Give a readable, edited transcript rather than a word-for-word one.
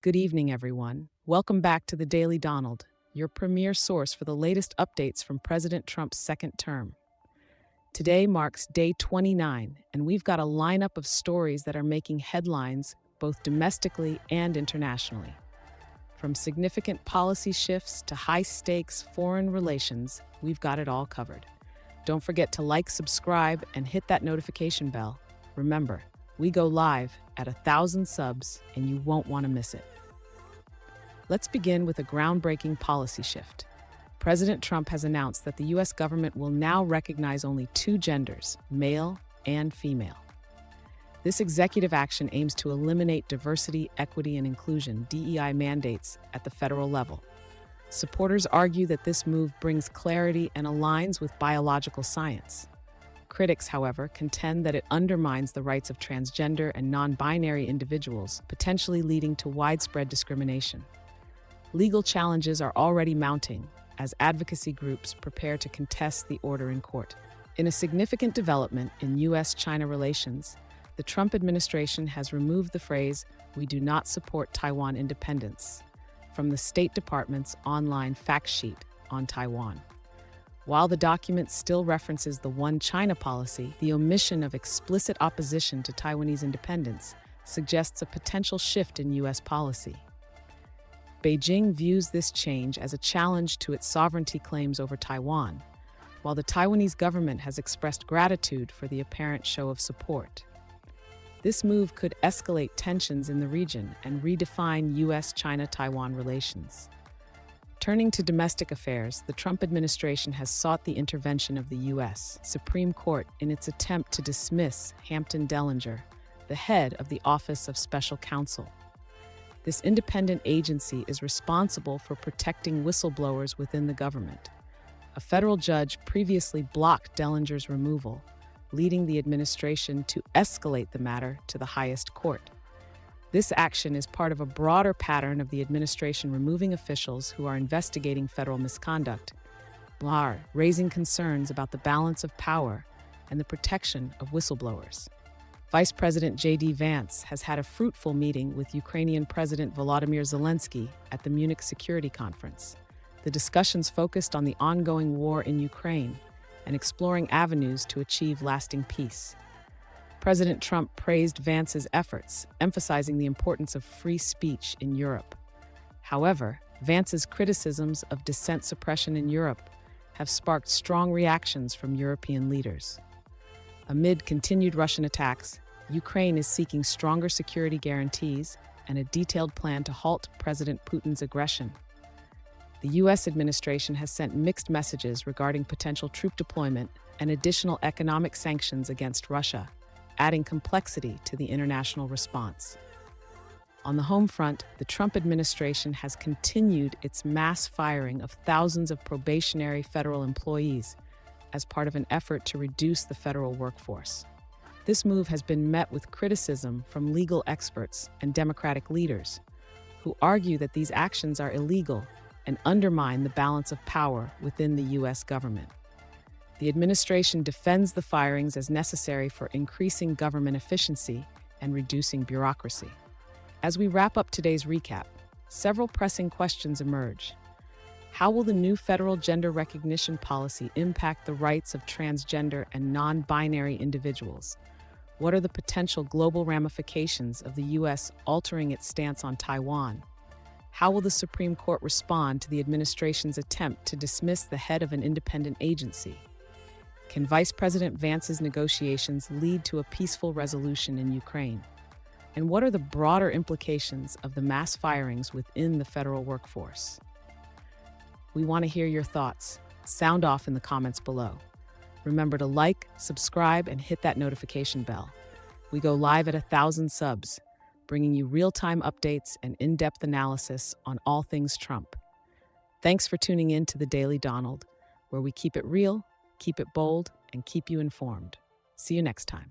Good evening, everyone. Welcome back to the Daily Donald, your premier source for the latest updates from President Trump's second term. Today marks day 29, and we've got a lineup of stories that are making headlines both domestically and internationally. From significant policy shifts to high stakes foreign relations, we've got it all covered. Don't forget to like, subscribe, and hit that notification bell. Remember, we go live at 1,000 subs, and you won't want to miss it. Let's begin with a groundbreaking policy shift. President Trump has announced that the U.S. government will now recognize only two genders, male and female. This executive action aims to eliminate diversity, equity, and inclusion (DEI) mandates at the federal level. Supporters argue that this move brings clarity and aligns with biological science. Critics, however, contend that it undermines the rights of transgender and non-binary individuals, potentially leading to widespread discrimination. Legal challenges are already mounting as advocacy groups prepare to contest the order in court. In a significant development in U.S. China relations, the Trump administration has removed the phrase, "We do not support Taiwan independence," from the State Department's online fact sheet on Taiwan. While the document still references the One China policy, the omission of explicit opposition to Taiwanese independence suggests a potential shift in U.S. policy. Beijing views this change as a challenge to its sovereignty claims over Taiwan, while the Taiwanese government has expressed gratitude for the apparent show of support. This move could escalate tensions in the region and redefine U.S. China-Taiwan relations. Turning to domestic affairs, the Trump administration has sought the intervention of the U.S. Supreme Court in its attempt to dismiss Hampton Dellinger, the head of the Office of Special Counsel. This independent agency is responsible for protecting whistleblowers within the government. A federal judge previously blocked Dellinger's removal, leading the administration to escalate the matter to the highest court. This action is part of a broader pattern of the administration removing officials who are investigating federal misconduct, raising concerns about the balance of power and the protection of whistleblowers. Vice President JD Vance has had a fruitful meeting with Ukrainian President Volodymyr Zelensky at the Munich Security Conference. The discussions focused on the ongoing war in Ukraine and exploring avenues to achieve lasting peace. President Trump praised Vance's efforts, emphasizing the importance of free speech in Europe. However, Vance's criticisms of dissent suppression in Europe have sparked strong reactions from European leaders. Amid continued Russian attacks, Ukraine is seeking stronger security guarantees and a detailed plan to halt President Putin's aggression. The U.S. administration has sent mixed messages regarding potential troop deployment and additional economic sanctions against Russia, adding complexity to the international response. On the home front, the Trump administration has continued its mass firing of thousands of probationary federal employees as part of an effort to reduce the federal workforce. This move has been met with criticism from legal experts and Democratic leaders, who argue that these actions are illegal and undermine the balance of power within the U.S. government. The administration defends the firings as necessary for increasing government efficiency and reducing bureaucracy. As we wrap up today's recap, several pressing questions emerge. How will the new federal gender recognition policy impact the rights of transgender and non-binary individuals? What are the potential global ramifications of the U.S. altering its stance on Taiwan? How will the Supreme Court respond to the administration's attempt to dismiss the head of an independent agency? Can Vice President Vance's negotiations lead to a peaceful resolution in Ukraine? And what are the broader implications of the mass firings within the federal workforce? We want to hear your thoughts. Sound off in the comments below. Remember to like, subscribe, and hit that notification bell. We go live at 1,000 subs, bringing you real-time updates and in-depth analysis on all things Trump. Thanks for tuning in to the Daily Donald, where we keep it real, keep it bold, and keep you informed. See you next time.